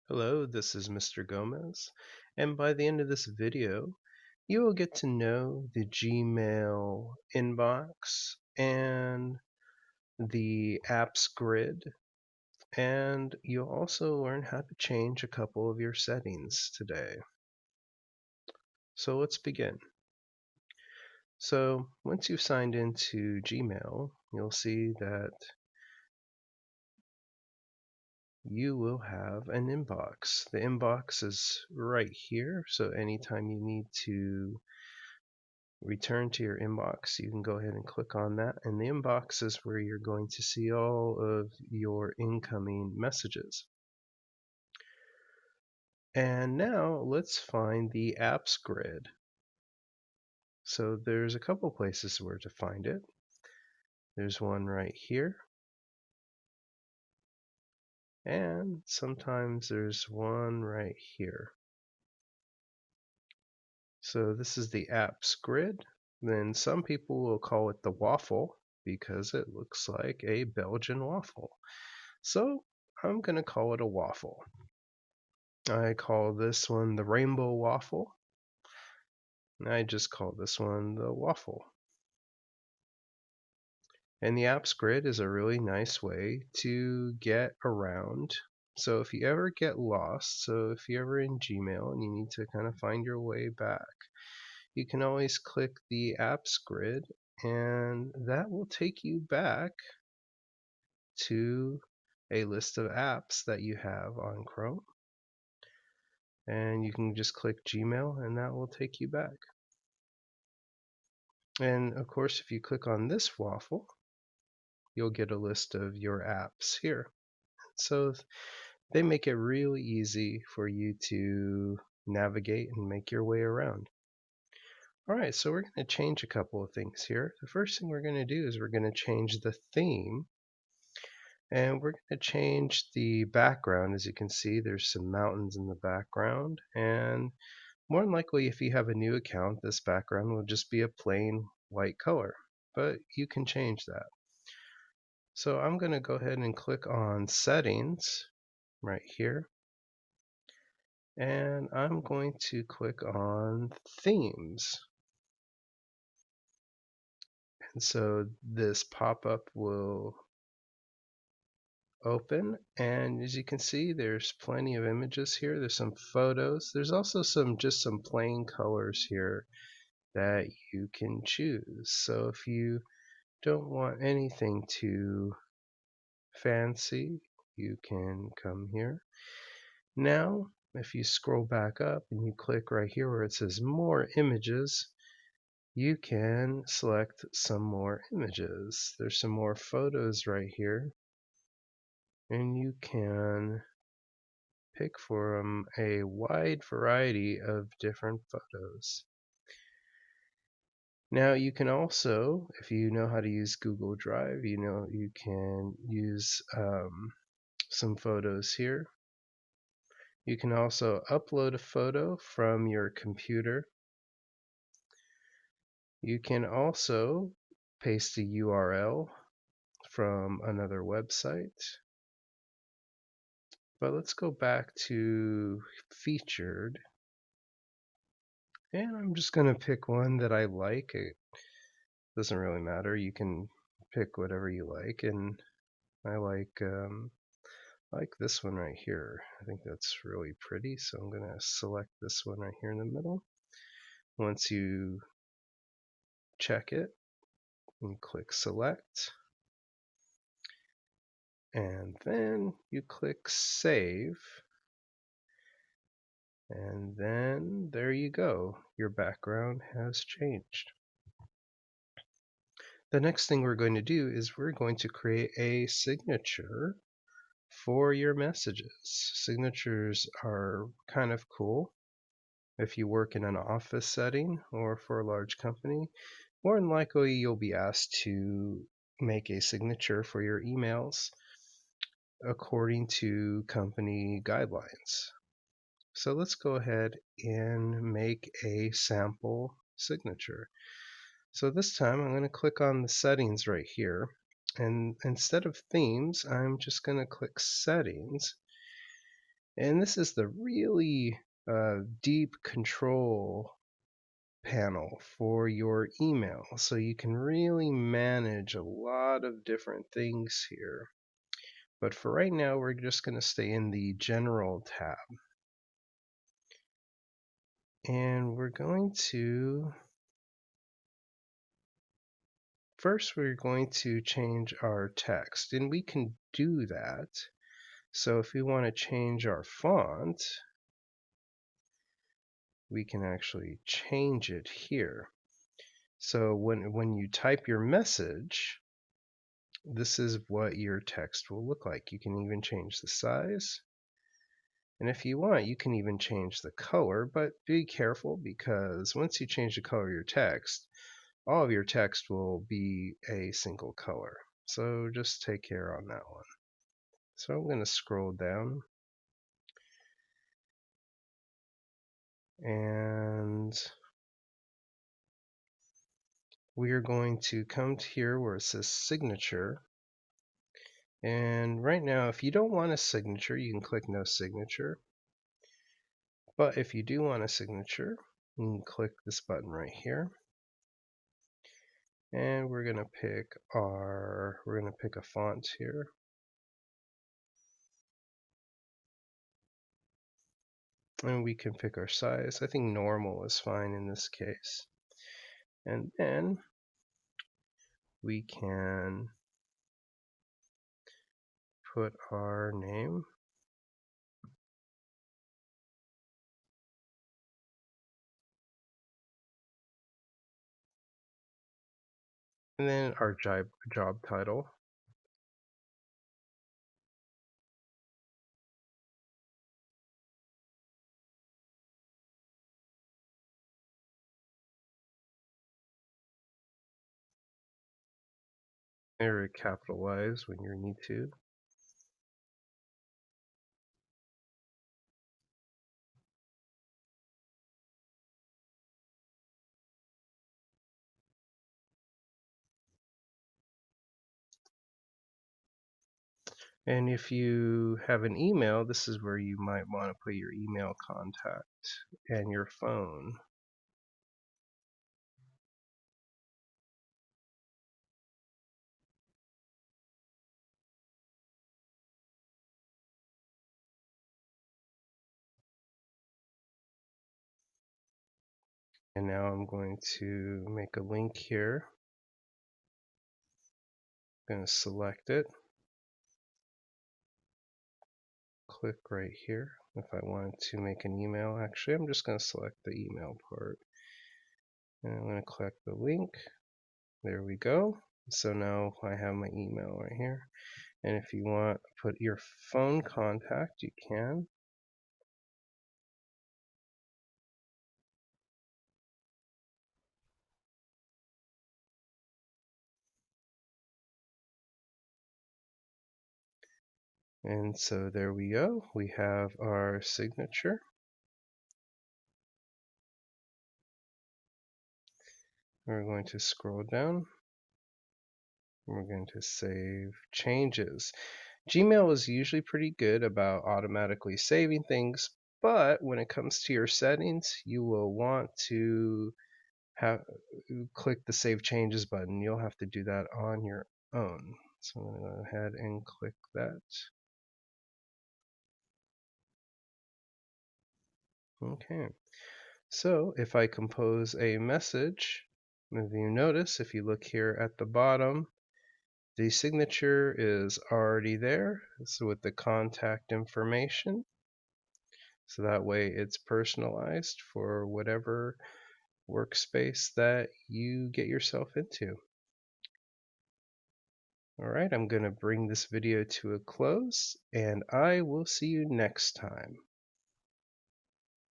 Hello, this is Mr. Gomez, and by the end of this video, you will get to know the Gmail inbox and the apps grid, and you'll also learn how to change a couple of your settings today. So let's begin. So once you've signed into Gmail, you'll see that you will have an inbox. The inbox is right here, so anytime you need to return to your inbox, you can go ahead and click on that, and the inbox is where you're going to see all of your incoming messages. And now let's find the apps grid. So there's a couple places where to find it. There's one right here, and sometimes there's one right here. So this is the apps grid. Then some people will call it the waffle because it looks like a Belgian waffle. So I'm going to call it a waffle. I call this one the rainbow waffle. I just call this one the waffle. And the apps grid is a really nice way to get around. So if you ever get lost, so if you're ever in Gmail and you need to kind of find your way back, you can always click the apps grid and that will take you back to a list of apps that you have on Chrome. And you can just click Gmail and that will take you back. And of course, if you click on this waffle, you'll get a list of your apps here. So they make it really easy for you to navigate and make your way around. All right, so we're going to change a couple of things here. The first thing we're going to do is we're going to change the theme, and we're going to change the background. As you can see, there's some mountains in the background, and more than likely, if you have a new account, this background will just be a plain white color, but you can change that. So I'm going to go ahead and click on settings right here, and I'm going to click on themes. And so this pop-up will open, and as you can see, there's plenty of images here. There's some photos. There's also just some plain colors here that you can choose. So if you don't want anything too fancy, you can come here. Now, if you scroll back up and you click right here where it says more images, you can select some more images. There's some more photos right here, and you can pick from a wide variety of different photos. Now you can also, if you know how to use Google Drive, you can use some photos here. You can also upload a photo from your computer. You can also paste a URL from another website. But let's go back to featured. And I'm just going to pick one that I like. It doesn't really matter. You can pick whatever you like. And I like this one right here. I think that's really pretty. So I'm going to select this one right here in the middle. Once you check it, you click select. And then you click save. And then there you go. Your background has changed. The next thing we're going to do is we're going to create a signature for your messages. Signatures are kind of cool if you work in an office setting or for a large company. More than likely, you'll be asked to make a signature for your emails according to company guidelines. So let's go ahead and make a sample signature. So this time I'm going to click on the settings right here, and instead of themes I'm just going to click settings, And this is the really deep control panel for your email. So you can really manage a lot of different things here. But for right now, we're just going to stay in the General tab. And we're going to, first we're going to change our text. And we can do that. So if we want to change our font, we can actually change it here. So when you type your message, this is what your text will look like. You can even change the size. And if you want, you can even change the color, but be careful because once you change the color of your text, all of your text will be a single color. So just take care on that one. So I'm going to scroll down and we are going to come to here where it says signature. And right now, if you don't want a signature, you can click no signature. But if you do want a signature, you can click this button right here. And we're going to pick a font here. And we can pick our size. I think normal is fine in this case. And then we can put our name. And then our job title. Or capitalize when you need to. And if you have an email, this is where you might want to put your email contact and your phone. And now I'm going to make a link here. I'm going to select it. Click right here. If I wanted to make an email, actually, I'm just going to select the email part. And I'm going to click the link. There we go. So now I have my email right here. And if you want to put your phone contact, you can. And so there we go. We have our signature. We're going to scroll down. We're going to save changes. Gmail is usually pretty good about automatically saving things, but when it comes to your settings, you will want to click the Save Changes button. You'll have to do that on your own. So I'm going to go ahead and click that. Okay. So if I compose a message, if you notice, if you look here at the bottom, the signature is already there. So with the contact information. So that way it's personalized for whatever workspace that you get yourself into. Alright, I'm going to bring this video to a close, and I will see you next time.